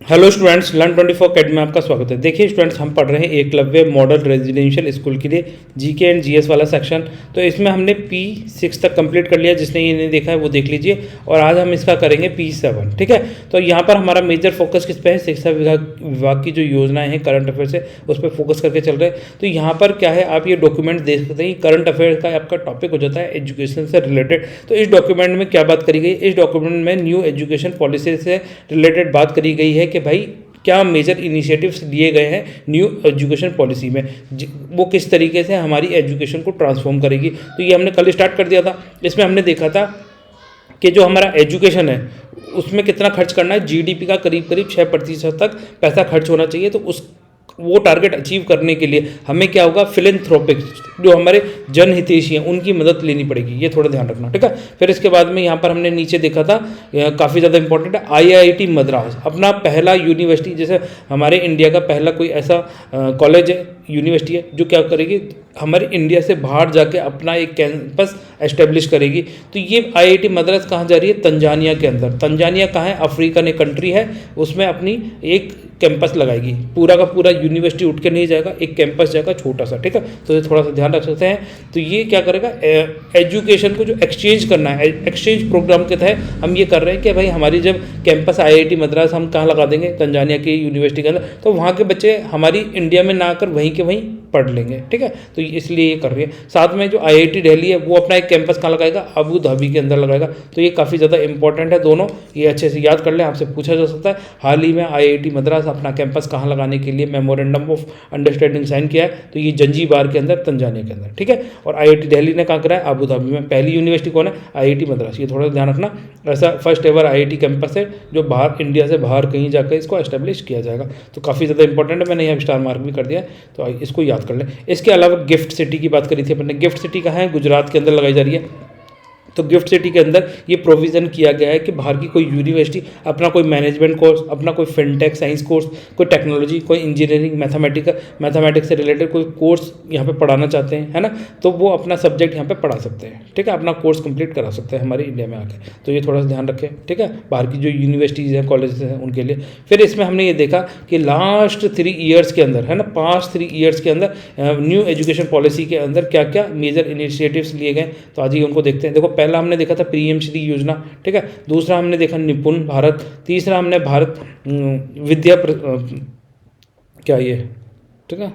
Hello students, learn 24 academy में आपका स्वागत है। देखिए स्टूडेंट्स, हम पढ़ रहे हैं एकलव्य मॉडल रेजिडेंशियल स्कूल के लिए जीके एंड जीएस वाला सेक्शन। तो इसमें हमने P6 तक कंप्लीट कर लिया। जिसने ये नहीं देखा है वो देख लीजिए। और आज हम इसका करेंगे P7। ठीक है, तो यहाँ पर हमारा मेजर फोकस किस पे है? शिक्षा विभाग की जो योजनाएं हैं करंट अफेयर से, उस पर फोकस करके चल रहे हैं। तो यहाँ पर क्या है, आप ये डॉक्यूमेंट देख सकते हैं। करंट अफेयर का आपका टॉपिक हो जाता है एजुकेशन से रिलेटेड। तो इस डॉक्यूमेंट में क्या बात करी गई? इस डॉक्यूमेंट में न्यू एजुकेशन पॉलिसी से रिलेटेड बात करी गई है कि भाई क्या मेजर इनिशिएटिव्स लिए गए हैं न्यू एजुकेशन पॉलिसी में, वो किस तरीके से हमारी एजुकेशन को ट्रांसफॉर्म करेगी। तो ये हमने कल स्टार्ट कर दिया था। इसमें हमने देखा था कि जो हमारा एजुकेशन है उसमें कितना खर्च करना है। जीडीपी का करीब करीब 6% तक पैसा खर्च होना चाहिए। तो उस वो टारगेट अचीव करने के लिए हमें क्या होगा? फिलेंथ्रोपिक्स, जो हमारे जनहितैषी हैं, उनकी मदद लेनी पड़ेगी। ये थोड़ा ध्यान रखना, ठीक है। फिर इसके बाद में यहाँ पर हमने नीचे देखा था, काफ़ी ज़्यादा इंपॉर्टेंट है, आईआईटी मद्रास अपना पहला यूनिवर्सिटी, जैसे हमारे इंडिया का पहला कोई ऐसा कॉलेज है, यूनिवर्सिटी है, जो क्या करेगी, हमारे इंडिया से बाहर जाके अपना एक कैंपस एस्टेब्लिश करेगी। तो ये आईआईटी मद्रास कहाँ जा रही है? तंजानिया के अंदर। तंजानिया कहाँ है? अफ्रीकन एक कंट्री है, उसमें अपनी एक कैंपस लगाएगी। पूरा का पूरा यूनिवर्सिटी उठ के नहीं जाएगा, एक कैंपस जाएगा छोटा सा, ठीक है। तो ये थोड़ा सा ध्यान रख सकते हैं। तो ये क्या करेगा? एजुकेशन को जो एक्सचेंज करना है, एक्सचेंज प्रोग्राम के तहत हम ये कर रहे हैं कि भाई हमारी जब कैंपस आईआईटी मद्रास हम कहाँ लगा देंगे? तंजानिया की यूनिवर्सिटी के अंदर। तो वहाँ के बच्चे हमारी इंडिया में ना आकर वहीं के वहीं पढ़ लेंगे, ठीक है। तो इसलिए ये कर रही है। साथ में जो आईआईटी दिल्ली है वो अपना एक कैंपस कहाँ लगाएगा? अबू धाबी के अंदर लगाएगा। तो ये काफ़ी ज़्यादा इंपॉर्टेंट है दोनों, ये अच्छे से याद कर लें, आपसे पूछा जा सकता है। हाल ही में आईआईटी मद्रास अपना कैंपस कहाँ लगाने के लिए मेमोरेंडम ऑफ अंडरस्टैंडिंग साइन किया है। तो ये जंजीबार के अंदर, तंजानिया के अंदर, ठीक है। और आईआईटी दिल्ली ने कहाँ कराया? अबू धाबी में। पहली यूनिवर्सिटी कौन है? आईआईटी मद्रास। ये थोड़ा ध्यान रखना। ऐसा फर्स्ट एवर आईआईटी कैंपस है जो बाहर, इंडिया से बाहर कहीं जाकर इसको एस्टेब्लिश किया जाएगा। तो काफ़ी ज़्यादा इंपॉर्टेंट है, मैंने यहाँ स्टार मार्क भी कर दिया है, तो इसको याद कर लें। इसके अलावा गिफ्ट सिटी की बात करी थी अपन ने। गिफ्ट सिटी कहाँ है? गुजरात के अंदर लगाई जा रही है। तो गिफ्ट सिटी के अंदर ये प्रोविज़न किया गया है कि बाहर की कोई यूनिवर्सिटी अपना कोई मैनेजमेंट कोर्स, अपना कोई फिनटेक साइंस कोर्स, कोई टेक्नोलॉजी, कोई इंजीनियरिंग, मैथमेटिक्स से रिलेटेड कोई कोर्स यहाँ पे पढ़ाना चाहते हैं, है ना, तो वो अपना सब्जेक्ट यहाँ पे पढ़ा सकते हैं, ठीक है। अपना कोर्स कंप्लीट करा सकते हैं हमारे इंडिया में आके। तो ये थोड़ा सा ध्यान रखें, ठीक है, बाहर की जो यूनिवर्सिटीज़ हैं, कॉलेजेस हैं, उनके लिए। फिर इसमें हमने ये देखा कि लास्ट 3 ईयर्स के अंदर, है ना, पास्ट 3 ईयर्स के अंदर न्यू एजुकेशन पॉलिसी के अंदर क्या क्या मेजर इनिशिएटिव्स लिए गए। तो आज ये उनको देखते हैं। देखो, पहला हमने देखा था पीएम श्री योजना, ठीक है। दूसरा हमने देखा निपुण भारत। तीसरा हमने भारत विद्या क्या ये, ठीक है,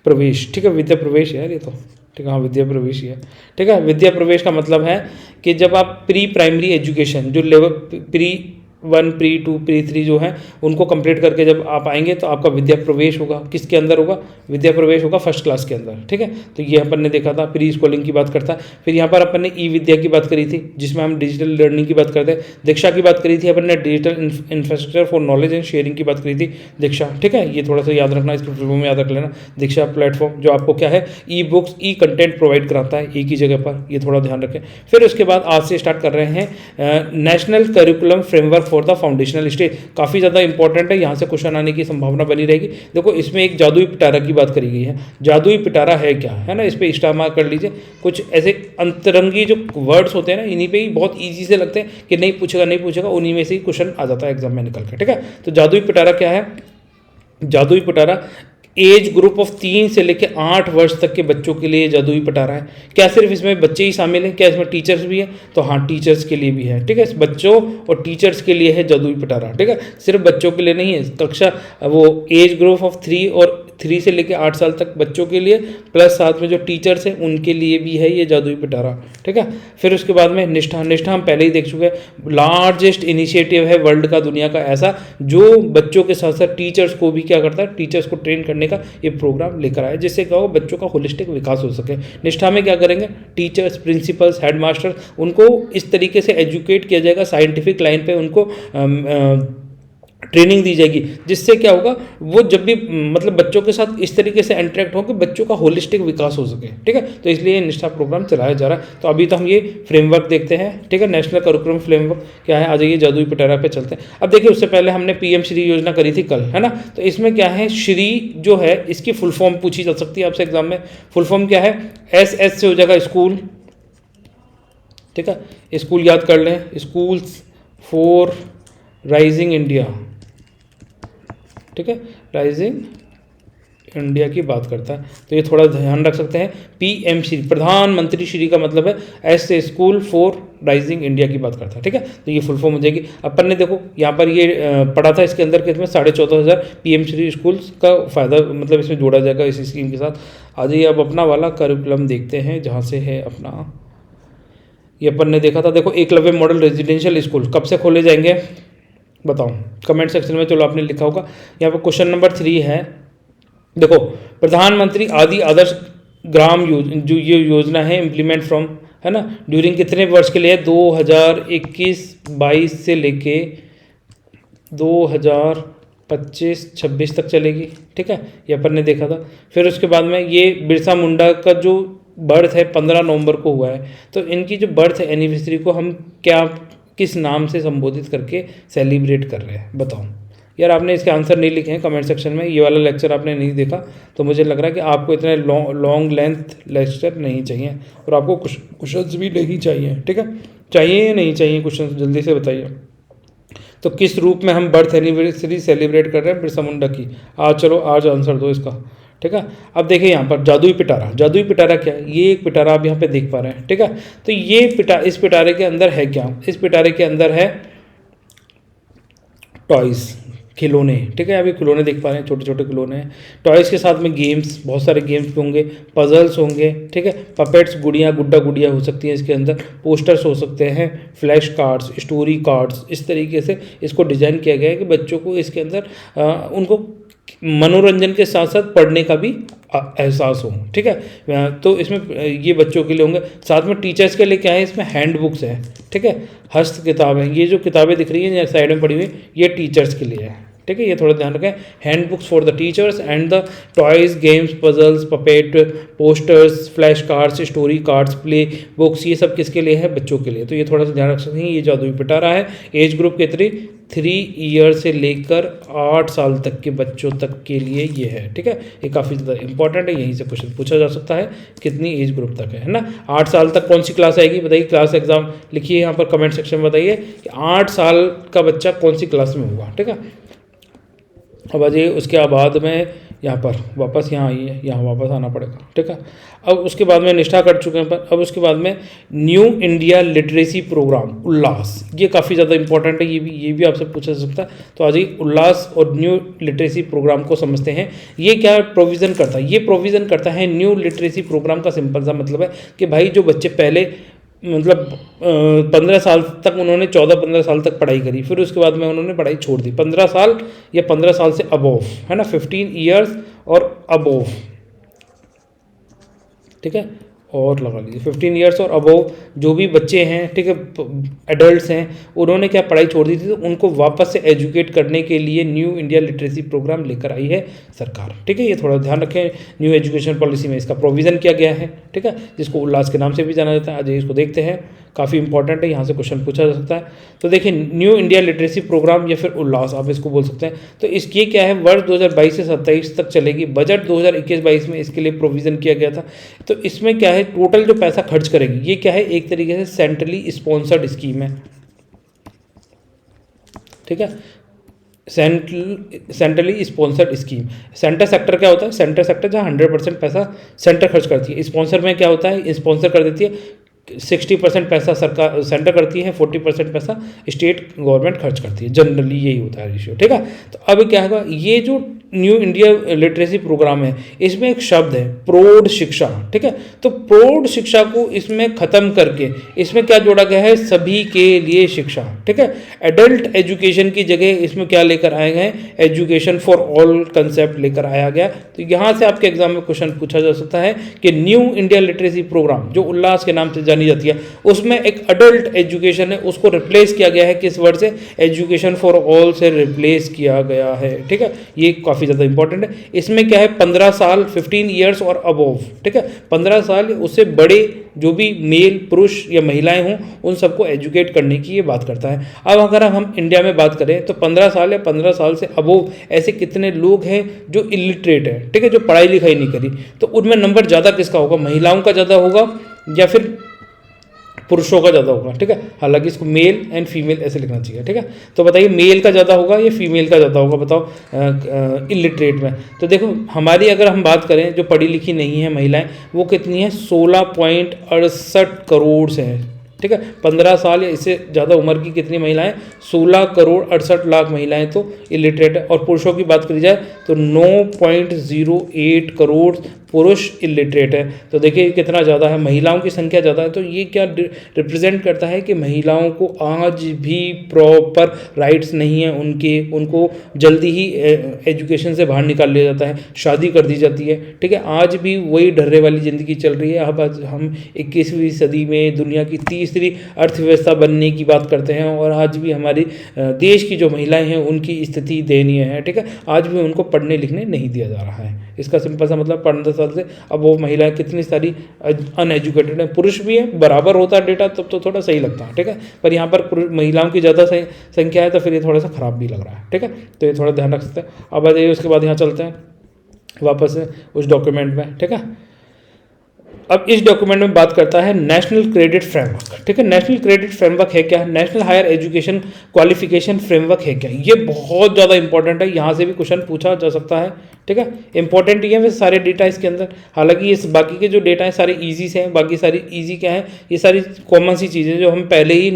प्रवेश, ठीक है, विद्या प्रवेश है यार ये तो, ठीक है, हाँ, विद्या प्रवेश ही है, ठीक है। विद्या प्रवेश का मतलब है कि जब आप प्री प्राइमरी एजुकेशन, जो लेवल प्री 1, प्री 2, प्री 3 जो है, उनको कंप्लीट करके जब आप आएंगे तो आपका विद्या प्रवेश होगा। किसके अंदर होगा? विद्या प्रवेश होगा फर्स्ट क्लास के अंदर, ठीक है। तो ये अपन ने देखा था, प्री स्कूलिंग की बात करता है। फिर यहाँ पर अपन ने ई विद्या की बात करी थी, जिसमें हम डिजिटल लर्निंग की बात करते हैं। दीक्षा की बात करी थी अपन ने, digital infrastructure for knowledge and sharing की बात करी थी, दीक्षा, ठीक है। ये थोड़ा सा याद रखना, इसको फिल्मों में याद रख लेना। दीक्षा प्लेटफॉर्म जो आपको क्या है, ई बुक्स, ई कंटेंट प्रोवाइड कराता है एक ही जगह पर, ये थोड़ा ध्यान रखें। फिर उसके बाद आज से स्टार्ट कर रहे हैं national curriculum framework for the foundational stage. काफ़ी ज़्यादा इंपॉर्टेंट है, यहाँ से क्वेश्चन आने की संभावना बनी रहेगी। देखो, इसमें एक जादुई पिटारा की बात करी गई है। जादुई पिटारा है क्या, है ना, इस पर स्टार मार्क कर लीजिए। कुछ ऐसे अंतरंगी जो वर्ड्स होते हैं ना, इन्हीं पे ही बहुत ईजी से लगते हैं कि नहीं पूछेगा, उन्हीं में से ही क्वेश्चन आ जाता है एग्जाम में निकल के, ठीक है। तो जादुई पिटारा क्या है? जादुई पिटारा एज ग्रुप ऑफ 3 से लेकर 8 वर्ष तक के बच्चों के लिए जादुई पिटारा है। क्या सिर्फ इसमें बच्चे ही शामिल हैं? क्या इसमें टीचर्स भी हैं? तो हाँ, टीचर्स के लिए भी है, ठीक है। बच्चों और टीचर्स के लिए है जादुई पिटारा, ठीक है, सिर्फ बच्चों के लिए नहीं है। कक्षा वो एज ग्रुप ऑफ 3 से लेकर 8 साल तक बच्चों के लिए, प्लस साथ में जो टीचर्स हैं उनके लिए भी है ये जादुई पिटारा, ठीक है। फिर उसके बाद में निष्ठा हम पहले ही देख चुके हैं। लार्जेस्ट इनिशिएटिव है वर्ल्ड का, दुनिया का ऐसा, जो बच्चों के साथ साथ टीचर्स को भी क्या करता है, टीचर्स को ट्रेन करने का ये प्रोग्राम लेकर आया, जिससे क्या होगा, बच्चों का होलिस्टिक विकास हो सके। निष्ठा में क्या करेंगे? टीचर्स, प्रिंसिपल्स, हेडमास्टर, उनको इस तरीके से एजुकेट किया जाएगा, साइंटिफिक लाइन पे उनको ट्रेनिंग दी जाएगी, जिससे क्या होगा, वो जब भी मतलब बच्चों के साथ इस तरीके से इंटरेक्ट हो कि बच्चों का होलिस्टिक विकास हो सके, ठीक है। तो इसलिए निष्ठा प्रोग्राम चलाया जा रहा है। तो अभी तो हम ये फ्रेमवर्क देखते हैं, ठीक है, नेशनल करिकुलम फ्रेमवर्क क्या है। आ जाइए जादुई पिटारा पे चलते हैं। अब देखिए, उससे पहले हमने पीएम श्री योजना करी थी कल, है ना। तो इसमें क्या है, श्री जो है इसकी फुल फॉर्म पूछी जा सकती है आपसे एग्जाम में। फुल फॉर्म क्या है? एस से हो जाएगा स्कूल, ठीक है, स्कूल याद कर लें, स्कूल्स फॉर राइजिंग इंडिया, ठीक है, राइजिंग इंडिया की बात करता है, तो ये थोड़ा ध्यान रख सकते हैं। पीएम श्री, प्रधानमंत्री श्री का मतलब है S A school for rising India की बात करता है, ठीक है, तो ये फुल फॉर्म हो जाएगी। अपन ने देखो यहाँ पर ये पढ़ा था, इसके अंदर कितने 14,500 पीएम श्री स्कूल्स का फ़ायदा मतलब इसमें जोड़ा जाएगा इस स्कीम के साथ। आ जाइए अब अपना वाला करिकुलम देखते हैं, जहाँ से है अपना, ये अपन ने देखा था, देखो एकलव्य मॉडल रेजिडेंशियल स्कूल कब से खोले जाएंगे बताओ, कमेंट सेक्शन में चलो आपने लिखा होगा। यहाँ पर क्वेश्चन नंबर 3 है, देखो प्रधानमंत्री आदि आदर्श ग्राम जो ये योजना है इम्प्लीमेंट फ्रॉम, है ना, ड्यूरिंग कितने वर्ष के लिए, 2021-22 से लेके 2025-26 तक चलेगी, ठीक है, ये अपन ने देखा था। फिर उसके बाद में ये बिरसा मुंडा का जो बर्थ है 15 नवंबर को हुआ है, तो इनकी जो बर्थ एनिवर्सरी को हम क्या किस नाम से संबोधित करके सेलिब्रेट कर रहे हैं बताओ। यार आपने इसके आंसर नहीं लिखे हैं कमेंट सेक्शन में, ये वाला लेक्चर आपने नहीं देखा, तो मुझे लग रहा है कि आपको इतने लॉन्ग लेंथ लेक्चर नहीं चाहिए और आपको क्वेश्चंस भी नहीं चाहिए, ठीक है, चाहिए या नहीं चाहिए क्वेश्चंस, जल्दी से बताइए। तो किस रूप में हम बर्थ एनिवर्सरी सेलिब्रेट कर रहे हैं बिरसा मुंडा की, आज चलो आज आंसर दो इसका, ठीक है। अब देखिए यहाँ पर जादुई पिटारा, जादुई पिटारा क्या है, ये एक पिटारा आप यहाँ पे देख पा रहे हैं, ठीक है, तो ये इस पिटारे के अंदर है क्या, इस पिटारे के अंदर है टॉयज़, खिलौने, ठीक है, अभी खिलौने देख पा रहे हैं, छोटे छोटे खिलौने हैं, टॉयज़ के साथ में गेम्स, बहुत सारे गेम्स भी होंगे, पजल्स होंगे, ठीक है, पपेट्स, गुड़िया गुड्डा गुड़िया हो सकती हैं इसके अंदर, पोस्टर्स हो सकते हैं, फ्लैश कार्ड्स, स्टोरी कार्ड्स, इस तरीके से इसको डिज़ाइन किया गया है कि बच्चों को इसके अंदर उनको मनोरंजन के साथ साथ पढ़ने का भी एहसास हो, ठीक है, तो इसमें ये बच्चों के लिए होंगे। साथ में टीचर्स के लिए क्या है, इसमें हैंड बुक्स है, ठीक है, हस्त किताब है, ये जो किताबें दिख रही हैं साइड में पड़ी हुई ये टीचर्स के लिए है, ठीक है, ये थोड़ा ध्यान रखें, hand books for the teachers and the toys, games, puzzles, puppet, posters, flash cards, story cards, play books, ये सब किसके लिए है, बच्चों के लिए, तो ये थोड़ा सा ध्यान रख सकते हैं। ये जादुई पिटारा है, एज ग्रुप कितनी 3 ईयर से लेकर 8 साल तक के बच्चों तक के लिए ये है, ठीक है, ये काफ़ी ज़्यादा इंपॉर्टेंट है, यहीं से क्वेश्चन पूछा जा सकता है कितनी एज ग्रुप तक है ना, 8 साल तक कौन सी क्लास आएगी बताइए, क्लास एग्जाम लिखिए यहाँ पर कमेंट सेक्शन में बताइए कि 8 साल का बच्चा कौन सी क्लास में होगा, ठीक है। अब आ जाइए उसके बाद में यहाँ पर वापस यहाँ आइए, यहाँ वापस आना पड़ेगा, ठीक है। अब उसके बाद में निष्ठा कर चुके हैं पर अब उसके बाद में न्यू इंडिया लिटरेसी प्रोग्राम उल्लास, ये काफ़ी ज़्यादा इंपॉर्टेंट है, ये भी आपसे पूछा जा सकता है। तो आ जाइए उल्लास और न्यू लिटरेसी प्रोग्राम को समझते हैं। ये क्या प्रोविज़न करता है, ये प्रोविज़न करता है न्यू लिटरेसी प्रोग्राम का सिंपल सा मतलब है कि भाई जो बच्चे पहले मतलब 15 साल तक उन्होंने 14-15 साल तक पढ़ाई करी, फिर उसके बाद में उन्होंने पढ़ाई छोड़ दी, 15 साल या 15 साल से अबोव, है ना, 15 ईयर्स और अबोव, ठीक है, और लगा लीजिए 15 ईयर्स और अबोव जो भी बच्चे हैं, ठीक है, एडल्ट्स हैं, उन्होंने क्या पढ़ाई छोड़ दी थी, तो उनको वापस से एजुकेट करने के लिए न्यू इंडिया लिटरेसी प्रोग्राम लेकर आई है सरकार, ठीक है, ये थोड़ा ध्यान रखें। न्यू एजुकेशन पॉलिसी में इसका प्रोविज़न किया गया है, ठीक है, जिसको उल्लास के नाम से भी जाना जाता है। आज इसको देखते हैं, काफ़ी इंपॉर्टेंट है, यहाँ से क्वेश्चन पूछा जा सकता है। तो देखिए न्यू इंडिया लिटरेसी प्रोग्राम या फिर उल्लास आप इसको बोल सकते हैं। तो इसकी क्या है, वर्ष 2022 से 27 तक चलेगी, बजट 2021-22 में इसके लिए प्रोविज़न किया गया था। तो इसमें क्या है, टोटल जो पैसा खर्च करेगी ये क्या है, एक तरीके से सेंट्रली स्पॉन्सर्ड स्कीम है, ठीक है, centrally sponsored scheme. Centre sector क्या होता है, सेंटर सेक्टर जहाँ 100% पैसा सेंटर खर्च करती है, स्पॉन्सर में क्या होता है, स्पॉन्सर कर देती है 60% पैसा सरकार सेंटर करती है, 40% पैसा स्टेट गवर्नमेंट खर्च करती है, जनरली यही होता है रेशियो, ठीक है। तो अब क्या होगा, ये जो न्यू इंडिया लिटरेसी प्रोग्राम है इसमें एक शब्द है प्रौढ़ शिक्षा, ठीक है, तो प्रौढ़ शिक्षा को इसमें ख़त्म करके इसमें क्या जोड़ा गया है, सभी के लिए शिक्षा, ठीक है। एडल्ट एजुकेशन की जगह इसमें क्या लेकर आए गए, एजुकेशन फॉर ऑल कंसेप्ट लेकर आया गया। तो यहाँ से आपके एग्जाम में क्वेश्चन पूछा जा सकता है कि न्यू इंडिया लिटरेसी प्रोग्राम जो उल्लास के नाम से जानी जाती है, उसमें एक अडल्ट एजुकेशन है, उसको रिप्लेस किया गया है किस वर्ड से, एजुकेशन फॉर ऑल से रिप्लेस किया गया है, ठीक है, ये काफ़ी ज़्यादा इंपॉर्टेंट है। इसमें क्या है, 15 साल 15 ईयर्स और अबोव, ठीक है, 15 साल उससे बड़े जो भी मेल पुरुष या महिलाएं हों उन सबको एजुकेट करने की ये बात करता है। अब अगर हम इंडिया में बात करें तो 15 साल या 15 साल से अबोव ऐसे कितने लोग हैं जो इलिटरेट हैं, ठीक है, जो पढ़ाई लिखाई नहीं करी, तो उनमें नंबर ज़्यादा किसका होगा, महिलाओं का ज़्यादा होगा या फिर पुरुषों का ज़्यादा होगा, ठीक है। हालांकि इसको मेल एंड फीमेल ऐसे लिखना चाहिए, ठीक है। तो बताइए मेल का ज़्यादा होगा या फीमेल का ज़्यादा होगा, बताओ इलिटरेट में। तो देखो हमारी अगर हम बात करें जो पढ़ी लिखी नहीं है महिलाएं, वो कितनी है, 16.68 करोड़ से है, ठीक है। 15 साल या इससे ज़्यादा उम्र की कितनी महिलाएं, 16,68,00,000 महिलाएं तो इलिटरेट है। और पुरुषों की बात करी जाए तो 9.08 करोड़ पुरुष इलिटरेट है। तो देखिए कितना ज़्यादा है, महिलाओं की संख्या ज़्यादा है। तो ये क्या रिप्रेजेंट करता है कि महिलाओं को आज भी प्रॉपर राइट्स नहीं है उनको जल्दी ही एजुकेशन से बाहर निकाल लिया जाता है, शादी कर दी जाती है, ठीक है। आज भी वही ढर्रे वाली ज़िंदगी चल रही है। अब आज हम 21वीं सदी में दुनिया की तीसरी अर्थव्यवस्था बनने की बात करते हैं और आज भी हमारी देश की जो महिलाएं हैं उनकी स्थिति दयनीय है, ठीक है। आज भी उनको पढ़ने लिखने नहीं दिया जा रहा है। इसका सिंपल सा मतलब 15 साल से अब वो महिलाएं कितनी सारी अनएजुकेटेड हैं, पुरुष भी है, बराबर होता है डेटा तब तो थोड़ा सही लगता है, ठीक है। पर यहाँ पर महिलाओं की ज़्यादा संख्या है तो फिर ये थोड़ा सा ख़राब भी लग रहा है, ठीक है। तो ये थोड़ा ध्यान रख सकते हैं। अब बताइए उसके बाद यहाँ चलते हैं वापस से उस डॉक्यूमेंट में, ठीक है। अब इस डॉक्यूमेंट में बात करता है नेशनल क्रेडिट फ्रेमवर्क, ठीक है। नेशनल क्रेडिट फ्रेमवर्क है क्या, national higher education qualification framework है क्या। ये बहुत ज़्यादा इंपॉर्टेंट है, यहाँ से भी क्वेश्चन पूछा जा सकता है, ठीक है। इंपॉर्टेंट ये है वैसे सारे डेटा इसके अंदर, हालांकि ये बाकी के जो डेटा हैं सारे ईजी से हैं, बाकी सारी ईजी क्या है, ये सारी कॉमन सी चीज़ें जो हम पहले ही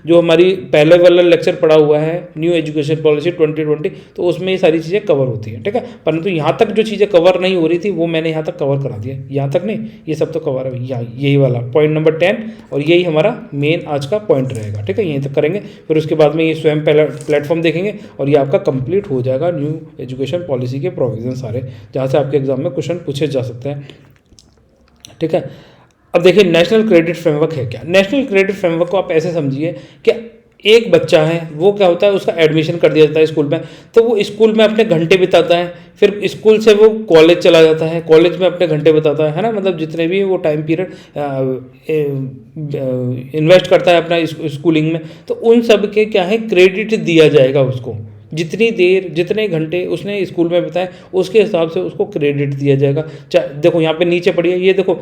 जो हमारी पहले वाला लेक्चर पढ़ा हुआ है न्यू एजुकेशन पॉलिसी 2020, तो उसमें ये सारी चीज़ें कवर होती हैं, ठीक है। परंतु यहाँ तक जो चीज़ें कवर नहीं हो रही थी वो मैंने यहाँ तक कवर करा दिया, यहाँ तक नहीं, ये सब तो कवर है भैया, यही वाला पॉइंट नंबर 10 और यही हमारा मेन आज का पॉइंट रहेगा, ठीक है। यहीं तक करेंगे, फिर उसके बाद में ये स्वयं प्लेटफॉर्म देखेंगे और ये आपका कंप्लीट हो जाएगा न्यू एजुकेशन पॉलिसी के प्रोविजन सारे, जहाँ से आपके एग्जाम में क्वेश्चन पूछे जा सकते हैं, ठीक है। अब देखिए नेशनल क्रेडिट फ्रेमवर्क है क्या। नेशनल क्रेडिट फ्रेमवर्क को आप ऐसे समझिए कि एक बच्चा है वो क्या होता है, उसका एडमिशन कर दिया जाता है स्कूल में, तो वो स्कूल में अपने घंटे बिताता है, फिर स्कूल से वो कॉलेज चला जाता है, कॉलेज में अपने घंटे बिताता है ना, मतलब जितने भी वो टाइम पीरियड इन्वेस्ट करता है अपना स्कूलिंग में, तो उन सब के क्या है क्रेडिट दिया जाएगा उसको, जितनी देर जितने घंटे उसने स्कूल में बिताए उसके हिसाब से उसको क्रेडिट दिया जाएगा। देखो यहाँ पे नीचे पढ़िए, ये देखो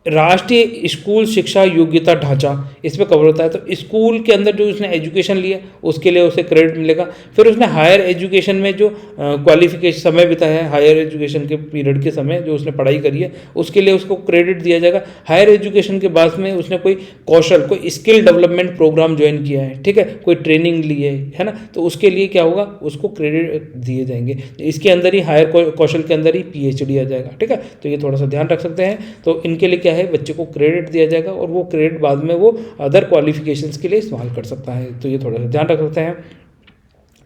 राष्ट्रीय स्कूल शिक्षा योग्यता ढांचा इस पर कवर होता है। तो स्कूल के अंदर जो उसने एजुकेशन लिया उसके लिए उसे क्रेडिट मिलेगा। फिर उसने हायर एजुकेशन में जो क्वालिफिकेशन समय बिताया है, हायर एजुकेशन के पीरियड के समय जो उसने पढ़ाई करी है उसके लिए उसको क्रेडिट दिया जाएगा। हायर एजुकेशन के बाद में उसने कोई कौशल कोई स्किल डेवलपमेंट प्रोग्राम ज्वाइन किया है, ठीक है, कोई ट्रेनिंग ली है ना, तो उसके लिए क्या होगा उसको क्रेडिट दिए जाएंगे। इसके अंदर ही हायर कौशल के अंदर ही PhD आ जाएगा, ठीक है। तो ये थोड़ा सा ध्यान रख सकते हैं। तो इनके लिए क्या है बच्चे को क्रेडिट दिया जाएगा और वो क्रेडिट बाद में वो अदर क्वालिफिकेशंस के लिए इस्तेमाल कर सकता है। तो ये थोड़ा सा ध्यान रख सकते हैं,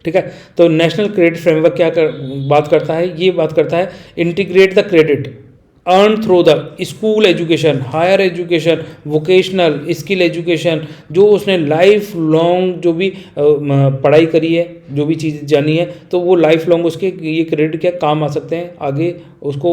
ठीक है। तो नेशनल क्रेडिट फ्रेमवर्क बात करता है, ये बात करता है integrate the credit earn through the school education, higher education, vocational skill education, जो उसने लाइफ लॉन्ग जो भी पढ़ाई करी है, जो भी चीज़ जानी है, तो वो लाइफ लॉन्ग उसके ये क्रेडिट क्या काम आ सकते हैं आगे। उसको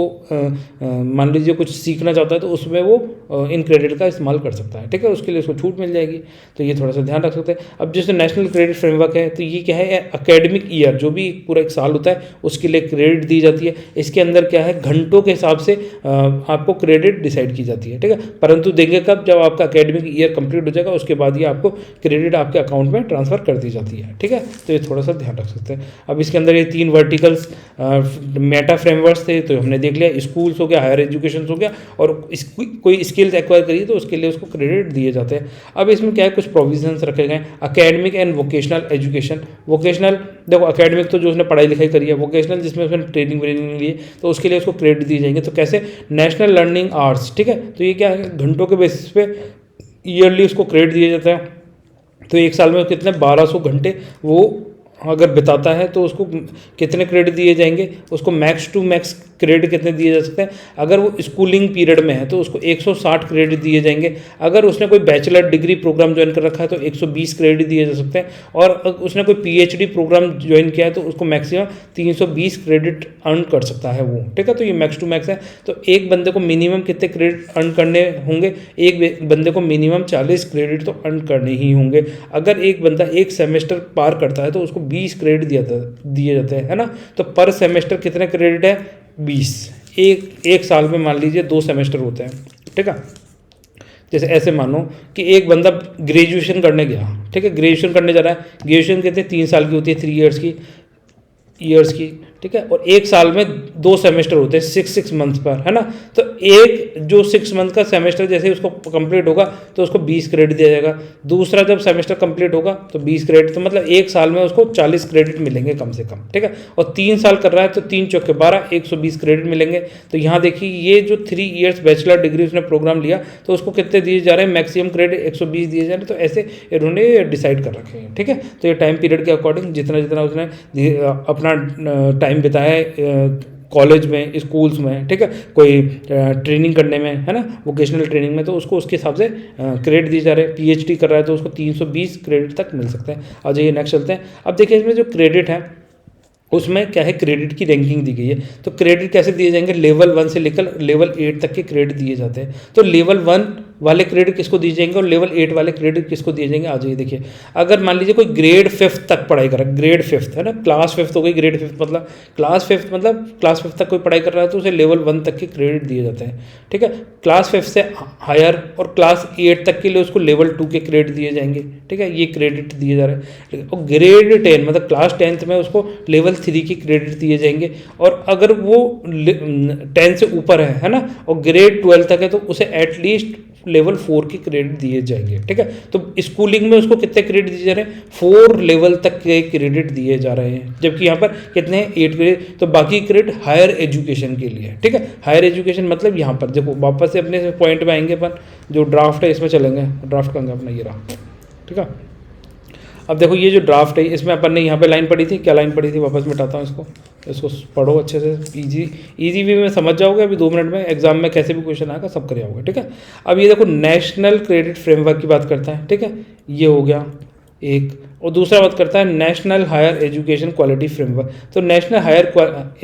मान लीजिए कुछ सीखना चाहता है तो उसमें वो इन क्रेडिट का इस्तेमाल कर सकता है, ठीक है, उसके लिए उसको छूट मिल जाएगी। तो ये थोड़ा सा ध्यान रख सकते हैं। अब जैसे नेशनल क्रेडिट फ्रेमवर्क है तो ये क्या है, एकेडमिक ईयर जो भी पूरा एक साल होता है उसके लिए क्रेडिट दी जाती है। इसके अंदर क्या है घंटों के हिसाब से आपको क्रेडिट डिसाइड की जाती है, ठीक है। परंतु देंगे कब, जब आपका एकेडमिक ईयर कंप्लीट हो जाएगा उसके बाद ये आपको क्रेडिट आपके अकाउंट में ट्रांसफर कर दी जाती है, ठीक है। तो ये थोड़ा सा ध्यान रख सकते हैं। अब इसके अंदर ये 3 वर्टिकल्स मेटा फ्रेमवर्क्स थे तो हमने देख लिया, स्कूल्स हो गया, हायर एजुकेशन हो गया, और कोई स्किल्स एक्वायर करिए तो उसके लिए उसको क्रेडिट दिए जाते हैं। अब इसमें क्या है कुछ प्रोविजंस रखे गए, academic and vocational education. Vocational देखो एकेडमिक तो जो उसने पढ़ाई लिखाई करी है, वोकेशनल जिसमें उसने ट्रेनिंग व्रेनिंग ली है तो उसके लिए उसको क्रेडिट दिए जाएंगे। तो कैसे, नेशनल लर्निंग आवर्स, ठीक है। तो ये क्या है घंटों के बेसिस पे ईयरली उसको क्रेडिट दिए जाता है। तो एक साल में कितने 1200 घंटे वो अगर बिताता है तो उसको कितने क्रेडिट दिए जाएंगे, उसको मैक्स टू मैक्स क्रेडिट कितने दिए जा सकते हैं। अगर वो स्कूलिंग पीरियड में है तो उसको 160 क्रेडिट दिए जाएंगे। अगर उसने कोई बैचलर डिग्री प्रोग्राम ज्वाइन कर रखा है तो 120 क्रेडिट दिए जा सकते हैं। और उसने कोई PhD प्रोग्राम ज्वाइन किया है तो उसको मैक्सिमम 320 क्रेडिट अर्न कर सकता है वो, ठीक है। तो ये मैक्स टू मैक्स है। तो एक बंदे को मिनिमम कितने क्रेडिट अर्न करने होंगे, एक बंदे को मिनिमम 40 क्रेडिट तो अर्न करने ही होंगे। अगर एक बंदा एक सेमेस्टर पार करता है तो उसको 20 क्रेडिट दिए जाते हैं, है ना। तो पर सेमेस्टर कितने क्रेडिट है 20, एक साल में मान लीजिए 2 सेमेस्टर होते हैं, ठीक है। जैसे ऐसे मानो कि एक बंदा ग्रेजुएशन करने गया, ठीक है, ग्रेजुएशन करने जा रहा है, ग्रेजुएशन कितने 3 साल की होती है, 3 ईयर्स की, ठीक है, और एक साल में 2 सेमेस्टर होते हैं 6 मंथ्स पर, है ना। तो एक जो 6 मंथ का सेमेस्टर जैसे ही उसको कंप्लीट होगा तो उसको 20 क्रेडिट दिया जाएगा, दूसरा जब सेमेस्टर कंप्लीट होगा तो 20 क्रेडिट, तो मतलब एक साल में उसको 40 क्रेडिट मिलेंगे कम से कम, ठीक है। और 3 साल कर रहा है तो 3 चौके 12, 120 क्रेडिट मिलेंगे। तो यहाँ देखिए ये जो 3 ईयर्स बैचलर डिग्री उसने प्रोग्राम लिया तो उसको कितने दिए जा रहे हैं, मैक्सिमम क्रेडिट 120 दिए जा रहे हैं। तो ऐसे इन्होंने डिसाइड कर रखे हैं, ठीक है। तो ये टाइम पीरियड के अकॉर्डिंग जितना जितना उसने अपना टाइम बिताया है कॉलेज में, स्कूल्स में, ठीक है, कोई ट्रेनिंग करने में, है ना, वोकेशनल ट्रेनिंग में, तो उसको उसके हिसाब से क्रेडिट दिए जा रहे हैं। पीएचडी कर रहा है तो उसको 320 क्रेडिट तक मिल सकते हैं। आ जाइए नेक्स्ट चलते हैं। अब देखिए इसमें जो क्रेडिट है उसमें क्या है, क्रेडिट की रैंकिंग दी गई है। तो क्रेडिट कैसे दिए जाएंगे, लेवल 1 से लेकर लेवल 8 तक के क्रेडिट दिए जाते हैं। तो लेवल 1 वाले क्रेडिट किसको दिए जाएंगे और लेवल 8 वाले क्रेडिट किसको दिए जाएंगे, आ जाइए देखिए। अगर मान लीजिए कोई ग्रेड 5 तक पढ़ाई कर रहा है, ग्रेड 5 है ना, क्लास 5 हो गई, ग्रेड 5 मतलब क्लास 5 तक कोई पढ़ाई कर रहा है तो उसे लेवल 1 तक के क्रेडिट दिए जाते हैं, ठीक है। क्लास 5 से हायर और क्लास 8 तक के लिए उसको लेवल 2 के क्रेडिट दिए जाएंगे, ठीक है, ये क्रेडिट दिए जा रहे हैं। और ग्रेड 10 मतलब क्लास 10th में उसको लेवल 3 के क्रेडिट दिए जाएंगे। और अगर वो 10 से ऊपर है ना, और ग्रेड 12 तक है तो उसे एटलीस्ट लेवल 4 के क्रेडिट दिए जाएंगे, ठीक है। तो स्कूलिंग में उसको कितने क्रेडिट दिए जा रहे हैं, 4 लेवल तक के क्रेडिट दिए जा रहे हैं, जबकि यहाँ पर कितने हैं, 8 क्रेडिट। तो बाकी क्रेडिट हायर एजुकेशन के लिए, ठीक है। हायर एजुकेशन मतलब यहाँ पर देखो वापस से अपने पॉइंट में आएंगे अपन, जो ड्राफ्ट है इसमें चलेंगे, ड्राफ्ट का अपना ये रहा, ठीक है। अब देखो ये जो ड्राफ्ट है इसमें अपन ने यहाँ पे लाइन पढ़ी थी, क्या लाइन पढ़ी थी, वापस मिटाता हूँ इसको पढ़ो अच्छे से, इजी वे में समझ जाओगे। अभी 2 मिनट में एग्जाम में कैसे भी क्वेश्चन आएगा सब कर आओगे, ठीक है। अब ये देखो नेशनल क्रेडिट फ्रेमवर्क की बात करता है, ठीक है, ये हो गया एक। और दूसरा बात करता है national higher education quality framework. तो national higher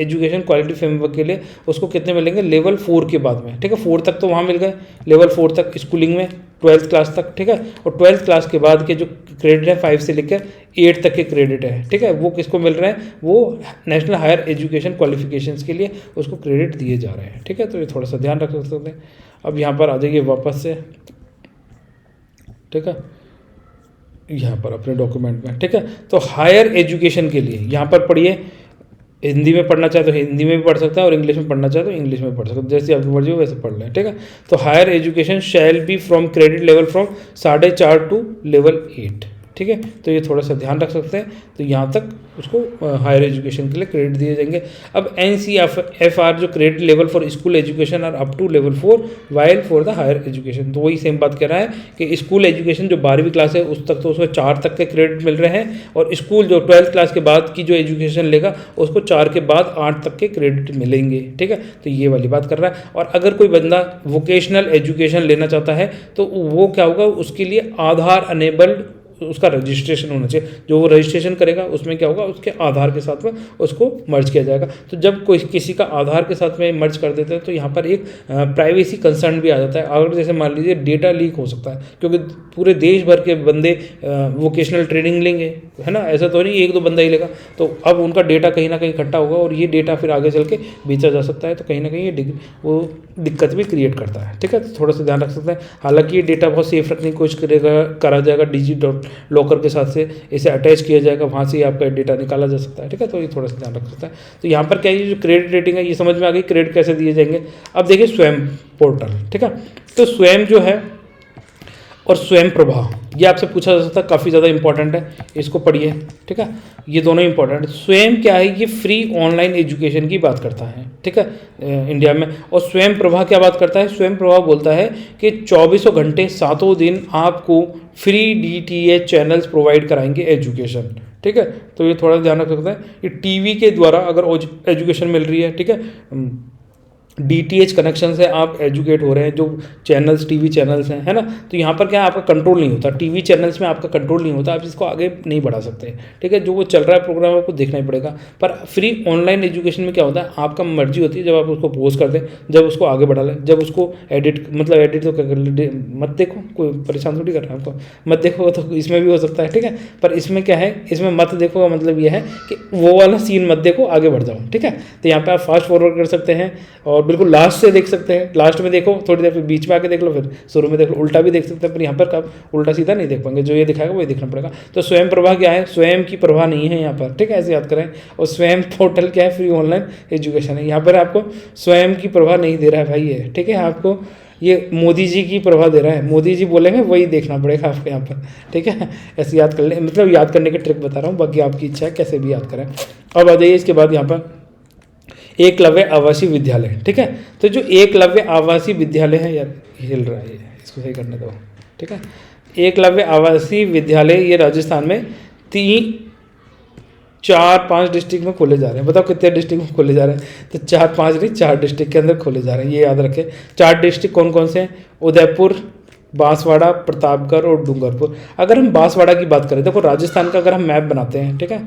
education quality framework के लिए उसको कितने मिलेंगे, लेवल 4 के बाद में, ठीक है। 4 तक तो वहाँ मिल गए, लेवल 4 तक स्कूलिंग में, 12th क्लास तक, ठीक है। और 12th क्लास के बाद के जो क्रेडिट है 5 से लेकर 8 तक के क्रेडिट है, ठीक है, वो किसको मिल रहे हैं, वो नेशनल हायर एजुकेशन क्वालिफिकेशंस के लिए उसको क्रेडिट दिए जा रहे हैं, ठीक है। तो ये थोड़ा सा ध्यान रख सकते हैं। अब यहाँ पर आ जाइए वापस से, ठीक है, यहाँ पर अपने डॉक्यूमेंट में, ठीक है। तो हायर एजुकेशन के लिए यहाँ पर पढ़िए, हिंदी में पढ़ना चाहे तो हिंदी में भी पढ़ सकता है और इंग्लिश में पढ़ना चाहे तो इंग्लिश में पढ़ सकता है, जैसे आपकी मर्जी हो वैसे पढ़ लें, ठीक है। तो higher education shall be from credit level from 4.5 to level 8, ठीक है। तो ये थोड़ा सा ध्यान रख सकते हैं। तो यहाँ तक उसको हायर एजुकेशन के लिए क्रेडिट दिए जाएंगे। अब NCFR जो credit level for school education are up to level 4 while for the higher education. तो वही सेम बात कह रहा है कि स्कूल एजुकेशन जो 12वीं क्लास है उस तक तो उसको 4 तक के क्रेडिट मिल रहे हैं, और स्कूल जो 12th क्लास के बाद की जो एजुकेशन लेगा उसको 4 के बाद 8 तक के क्रेडिट मिलेंगे, ठीक है। तो ये वाली बात कर रहा है। और अगर कोई बंदा वोकेशनल एजुकेशन लेना चाहता है तो वो क्या होगा, उसके लिए आधार अनेबल्ड उसका रजिस्ट्रेशन होना चाहिए। जो वो रजिस्ट्रेशन करेगा उसमें क्या होगा, उसके आधार के साथ में उसको मर्ज किया जाएगा। तो जब कोई किसी का आधार के साथ में मर्ज कर देते हैं तो यहाँ पर एक प्राइवेसी कंसर्न भी आ जाता है। अगर जैसे मान लीजिए डेटा लीक हो सकता है, क्योंकि पूरे देश भर के बंदे वोकेशनल ट्रेनिंग लेंगे, है ना, ऐसा तो नहीं 1-2 बंदा ही लेगा। तो अब उनका डेटा कहीं ना कहीं इकट्ठा होगा और ये डेटा फिर आगे चल के बेचा जा सकता है। तो कहीं ना कहीं ये वो दिक्कत भी क्रिएट करता है, ठीक है। तो थोड़ा सा ध्यान रख सकते हैं। हालांकि ये डेटा बहुत सेफ रखने की कोशिश करा जाएगा, डिजिटल लॉकर के साथ से इसे अटैच किया जाएगा, वहाँ से ही आपका डेटा निकाला जा सकता है, ठीक है। तो ये थोड़ा सा ध्यान रख सकता है। तो यहाँ पर क्या है, जो क्रेडिट रेटिंग है ये समझ में आ गई, क्रेडिट कैसे दिए जाएंगे। अब देखिए स्वयं पोर्टल, ठीक है। तो स्वयं जो है और स्वयं प्रभा, ये आपसे पूछा जा सकता है, काफ़ी ज़्यादा इंपॉर्टेंट है, इसको पढ़िए, ठीक है। ये दोनों इंपॉर्टेंट है। स्वयं क्या है, ये फ्री ऑनलाइन एजुकेशन की बात करता है, ठीक है, इंडिया में। और स्वयं प्रभा क्या बात करता है, स्वयं प्रभा बोलता है कि 24 घंटे 7 दिन आपको फ्री DTH चैनल्स प्रोवाइड कराएंगे एजुकेशन, ठीक है। तो ये थोड़ा ध्यान रख सकते हैं। ये टीवी के द्वारा अगर एजुकेशन मिल रही है, ठीक है, DTH कनेक्शन से आप एजुकेट हो रहे हैं, जो चैनल्स टीवी चैनल्स हैं, है ना। तो यहाँ पर क्या है, आपका कंट्रोल नहीं होता, टीवी चैनल्स में आपका कंट्रोल नहीं होता, आप इसको आगे नहीं बढ़ा सकते, ठीक है। जो वो चल रहा है प्रोग्राम आपको देखना ही पड़ेगा। पर फ्री ऑनलाइन एजुकेशन में क्या होता है, आपका मर्जी होती है, जब आप उसको पोस्ट कर दें, जब उसको आगे बढ़ा लें, जब उसको एडिट तो क्या कर ले, मत देखो, कोई परेशान थोड़ी कर रहा है आपको, मत देखो, तो इसमें भी हो सकता है, ठीक है। पर इसमें क्या है, इसमें मत देखो का मतलब ये है कि वो वाला सीन मत देखो, आगे बढ़ जाओ, ठीक है। तो यहाँ पर आप फास्ट फॉरवर्ड कर सकते हैं और बिल्कुल लास्ट से देख सकते हैं, लास्ट में देखो, थोड़ी देर फिर बीच में आके देख लो, फिर शुरू में देख लो, उल्टा भी देख सकते हैं, पर यहाँ पर कब उल्टा सीधा नहीं देख पाएंगे, जो ये दिखाएगा वही देखना पड़ेगा। तो स्वयं प्रभा क्या है, स्वयं की प्रभा नहीं है यहाँ पर, ठीक है, ऐसे याद करें। और स्वयं पोर्टल क्या है, फ्री ऑनलाइन एजुकेशन है। यहाँ पर आपको स्वयं की प्रभा नहीं दे रहा है भाई ये, ठीक है, आपको ये मोदी जी की प्रभा दे रहा है, मोदी जी बोलेंगे वही देखना पड़ेगा आपको यहाँ पर, ठीक है। ऐसे याद कर ले, मतलब याद करने की ट्रिक बता रहा हूँ, बाकी आपकी इच्छा है कैसे भी याद करें। अब आ जाइए इसके बाद यहाँ पर एकलव्य आवासीय विद्यालय, ठीक है। तो जो एकलव्य आवासीय विद्यालय है, यार हिल रहा है, इसको सही करने दो, ठीक है। एकलव्य आवासीय विद्यालय ये राजस्थान में 4-5 डिस्ट्रिक्ट में खोले जा रहे हैं। बताओ कितने डिस्ट्रिक्ट में खोले जा रहे हैं, तो 4-5 नहीं, 4 डिस्ट्रिक्ट के अंदर खोले जा रहे हैं, ये याद रखें। 4 डिस्ट्रिक्ट कौन कौन से हैं, उदयपुर, बांसवाड़ा, प्रतापगढ़ और डूंगरपुर। अगर हम बांसवाड़ा की बात करें, देखो राजस्थान का अगर हम मैप बनाते हैं, ठीक है,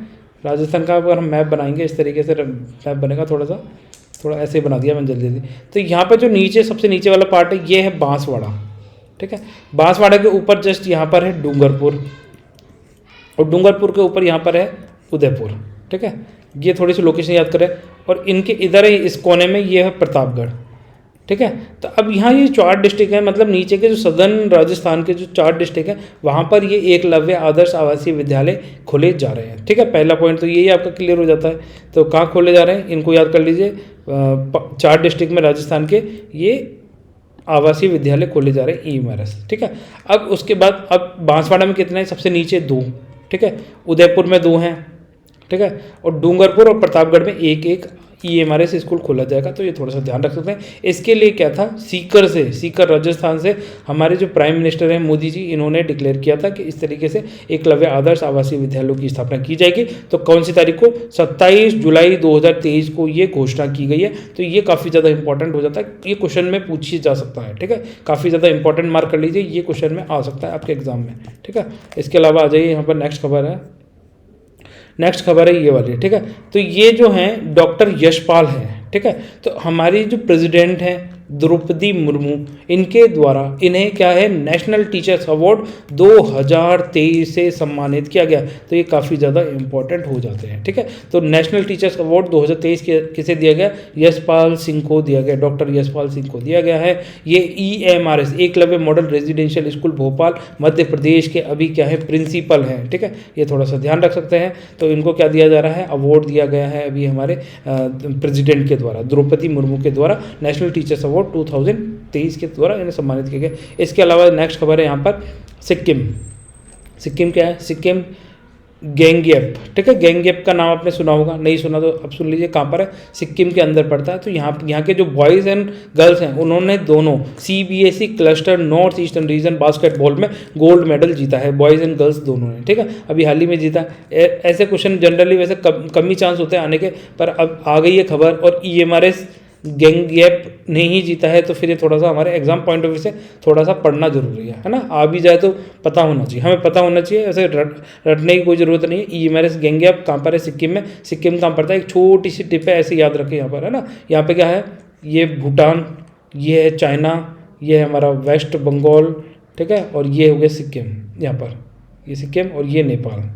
राजस्थान का अगर हम मैप बनाएंगे, इस तरीके से मैप बनेगा, थोड़ा ऐसे ही बना दिया मैंने जल्दी जल्दी। तो यहाँ पर जो नीचे सबसे नीचे वाला पार्ट है, ये है बांसवाड़ा, ठीक है। बांसवाड़ा के ऊपर जस्ट यहाँ पर है डूंगरपुर, और डूंगरपुर के ऊपर यहाँ पर है उदयपुर, ठीक है। ये थोड़ी सी लोकेशन याद करें। और इनके इधर ही इस कोने में ये है प्रतापगढ़, ठीक है। तो अब यहाँ ये 4 डिस्ट्रिक्ट है, मतलब नीचे के जो सदर्न राजस्थान के जो 4 डिस्ट्रिक्ट है, वहाँ पर ये एकलव्य आदर्श आवासीय विद्यालय खोले जा रहे हैं, ठीक है। पहला पॉइंट तो यही आपका क्लियर हो जाता है। तो कहाँ खोले जा रहे हैं, इनको याद कर लीजिए, 4 डिस्ट्रिक्ट में राजस्थान के ये आवासीय विद्यालय खोले जा रहे हैं, EMRS, ठीक है। अब उसके बाद अब बांसवाड़ा में कितने हैं, सबसे नीचे 2, ठीक है, उदयपुर में 2 हैं, ठीक है, और डूंगरपुर और प्रतापगढ़ में एक EMRS स्कूल खोला जाएगा। तो ये थोड़ा सा ध्यान रख सकते हैं। इसके लिए क्या था, सीकर राजस्थान से हमारे जो प्राइम मिनिस्टर हैं मोदी जी, इन्होंने डिक्लेयर किया था कि इस तरीके से एकलव्य आदर्श आवासीय विद्यालयों की स्थापना की जाएगी। तो कौन सी तारीख को, 27 जुलाई 2023 को ये घोषणा की गई है। तो ये काफ़ी ज़्यादा इंपॉर्टेंट हो जाता है, ये क्वेश्चन में पूछी जा सकता है, ठीक है। काफ़ी ज़्यादा इंपॉर्टेंट मार्क कर लीजिए, ये क्वेश्चन में आ सकता है आपके एग्जाम में, ठीक है। इसके अलावा आ जाइए, यहाँ पर नेक्स्ट खबर है ये वाली, ठीक है। तो ये जो हैं डॉक्टर यशपाल हैं, ठीक है। तो हमारी जो प्रेसिडेंट हैं द्रौपदी मुर्मू, इनके द्वारा इन्हें क्या है, नेशनल टीचर्स अवार्ड 2023 से सम्मानित किया गया। तो ये काफ़ी ज़्यादा इंपॉर्टेंट हो जाते हैं, ठीक है। तो नेशनल टीचर्स अवार्ड 2023 किसे दिया गया, यशपाल सिंह को दिया गया, डॉक्टर यशपाल सिंह को दिया गया है। ये EMRS Eklavya model residential school Bhopal Madhya Pradesh के अभी क्या है, प्रिंसिपल हैं, ठीक है। ये थोड़ा सा ध्यान रख सकते हैं। तो इनको क्या दिया जा रहा है, अवार्ड दिया गया है अभी हमारे प्रेसिडेंट के द्वारा, द्रौपदी मुर्मू के द्वारा नेशनल टीचर्स अवार्ड 2023 के द्वारा इन्हें सम्मानित किया गया। इसके अलावा नेक्स्ट खबर है यहाँ पर सिक्किम क्या है, सिक्किम गैंगजेप, ठीक है। गैंगजेप का नाम आपने सुना होगा, नहीं सुना तो अब सुन लीजिए, कहाँ पर है, सिक्किम के अंदर पड़ता है। तो यहाँ के जो बॉयज़ एंड गर्ल्स हैं, उन्होंने दोनों CBSE cluster north eastern region basketball में गोल्ड मेडल जीता है, बॉयज़ एंड गर्ल्स दोनों ने, ठीक है। अभी हाल ही में जीता। ऐसे क्वेश्चन जनरली वैसे कम ही चांस होते हैं आने के, पर अब आ गई है खबर। और EMRS गैंगजेप नहीं जीता है, तो फिर ये थोड़ा सा हमारे एग्जाम पॉइंट ऑफ व्यू से थोड़ा सा पढ़ना जरूरी है ना। आ भी जाए तो पता होना चाहिए, हमें पता होना चाहिए, ऐसे रटने की कोई ज़रूरत नहीं है। EMRS गैंगजेप कहाँ पर है, सिक्किम में। सिक्किम कहाँ पड़ता है, एक छोटी सी टिप है, ऐसे याद रखें यहाँ पर, है ना। यहाँ पे क्या है, ये भूटान, ये है चाइना, ये है हमारा वेस्ट बंगाल, ठीक है, और ये हो गया सिक्किम, यहाँ पर ये सिक्किम और ये नेपाल,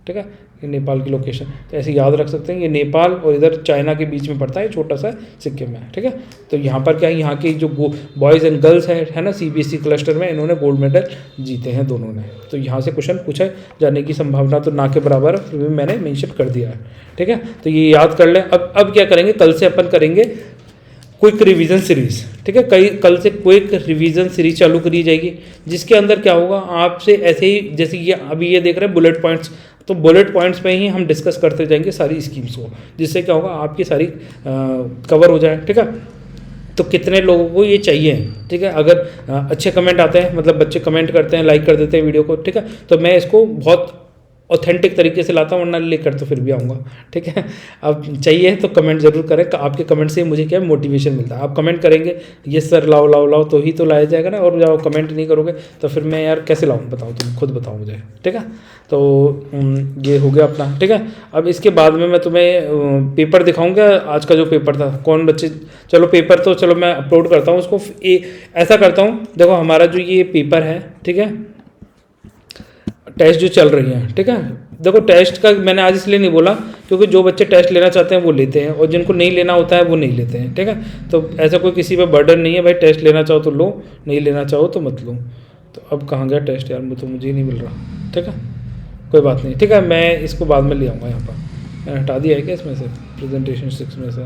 ठीक है, ये नेपाल की लोकेशन। तो ऐसे याद रख सकते हैं, ये नेपाल और इधर चाइना के बीच में पड़ता है, छोटा सा सिक्किम में, ठीक है। तो यहाँ पर क्या है, यहाँ के जो बॉयज़ एंड गर्ल्स है ना, CBSE क्लस्टर में इन्होंने गोल्ड मेडल जीते हैं दोनों ने। तो यहाँ से क्वेश्चन पूछे जाने की संभावना तो ना के बराबर है, फिर भी मैंने मेंशन कर दिया है, ठीक है। तो ये याद कर लें। अब क्या करेंगे, कल से अपन करेंगे क्विक रिवीजन सीरीज़, ठीक है। कल से क्विक रिवीजन सीरीज चालू करी जाएगी, जिसके अंदर क्या होगा, आपसे ऐसे ही जैसे ये अभी ये देख रहे हैं बुलेट पॉइंट्स, तो बुलेट पॉइंट्स पे ही हम डिस्कस करते जाएंगे सारी स्कीम्स को, जिससे क्या होगा, आपकी सारी कवर हो जाए, ठीक है। तो कितने लोगों को ये चाहिए, ठीक है। अगर अच्छे कमेंट आते हैं, मतलब बच्चे कमेंट करते हैं, लाइक कर देते हैं वीडियो को, ठीक है, तो मैं इसको बहुत ऑथेंटिक तरीके से लाता हूँ, वरना लेकर तो फिर भी आऊँगा, ठीक है। अब चाहिए तो कमेंट जरूर करें, आपके कमेंट से मुझे क्या मोटिवेशन मिलता है। आप कमेंट करेंगे ये सर लाओ तो ही तो लाया जाएगा ना, और जब कमेंट नहीं करोगे तो फिर मैं यार कैसे लाऊँ, बताओ, तुम खुद बताओ मुझे, ठीक है। तो ये हो गया अपना, ठीक है। अब इसके बाद में मैं तुम्हें पेपर दिखाऊंगा, आज का जो पेपर था, कौन बच्चे, चलो पेपर तो चलो मैं अपलोड करता हूँ उसको। ऐसा करता हूँ, देखो हमारा जो ये पेपर है, ठीक है, टेस्ट जो चल रही है, ठीक है। देखो टेस्ट का मैंने आज इसलिए नहीं बोला क्योंकि जो बच्चे टेस्ट लेना चाहते हैं वो लेते हैं और जिनको नहीं लेना होता है वो नहीं लेते हैं, ठीक है। तो ऐसा कोई किसी पे बर्डन नहीं है भाई, टेस्ट लेना चाहो तो लो, नहीं लेना चाहो तो मत लो। तो अब कहाँ गया टेस्ट यार, तो मुझे ही नहीं मिल रहा, ठीक है, कोई बात नहीं, ठीक है, मैं इसको बाद में ले आऊँगा यहाँ पर। मैंने हटा दिया है क्या इसमें से, प्रेजेंटेशन 6 में से?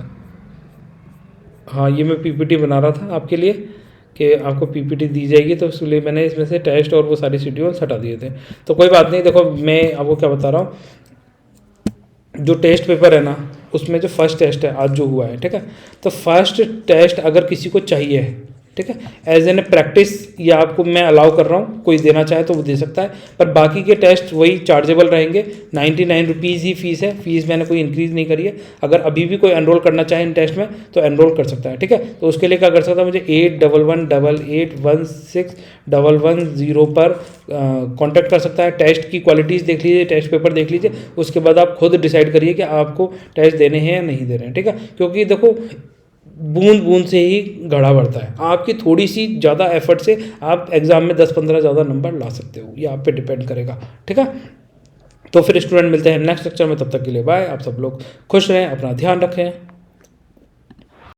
हाँ, ये मैं पीपीटी बना रहा था आपके लिए कि आपको पीपीटी दी जाएगी, तो इसलिए मैंने इसमें से टेस्ट और वो सारी शेड्यूल्स हटा दिए थे। तो कोई बात नहीं, देखो मैं आपको क्या बता रहा हूँ, जो टेस्ट पेपर है ना उसमें जो फर्स्ट टेस्ट है आज जो हुआ है, ठीक है, तो फर्स्ट टेस्ट अगर किसी को चाहिए है, ठीक है, एज एन प्रैक्टिस ये आपको मैं अलाउ कर रहा हूँ, कोई देना चाहे तो वो दे सकता है, पर बाकी के टेस्ट वही चार्जेबल रहेंगे। 99 रुपीज़ ही फीस है, फीस मैंने कोई इंक्रीज़ नहीं करी है। अगर अभी भी कोई एनरोल करना चाहे इन टेस्ट में तो एनरोल कर सकता है, ठीक है। तो उसके लिए क्या कर सकता है, मुझे 8118816110 पर कांटेक्ट कर सकता है। टेस्ट की क्वालिटीज़ देख लीजिए, टेस्ट पेपर देख लीजिए, उसके बाद आप खुद डिसाइड करिए कि आपको टेस्ट देने हैं या नहीं देने हैं, ठीक है। क्योंकि देखो बूंद बूंद से ही घड़ा बढ़ता है, आपकी थोड़ी सी ज़्यादा एफर्ट से आप एग्ज़ाम में 10-15 ज़्यादा नंबर ला सकते हो, ये आप पे डिपेंड करेगा, ठीक है। तो फिर स्टूडेंट मिलते हैं नेक्स्ट लेक्चर में, तब तक के लिए बाय। आप सब लोग खुश रहें, अपना ध्यान रखें।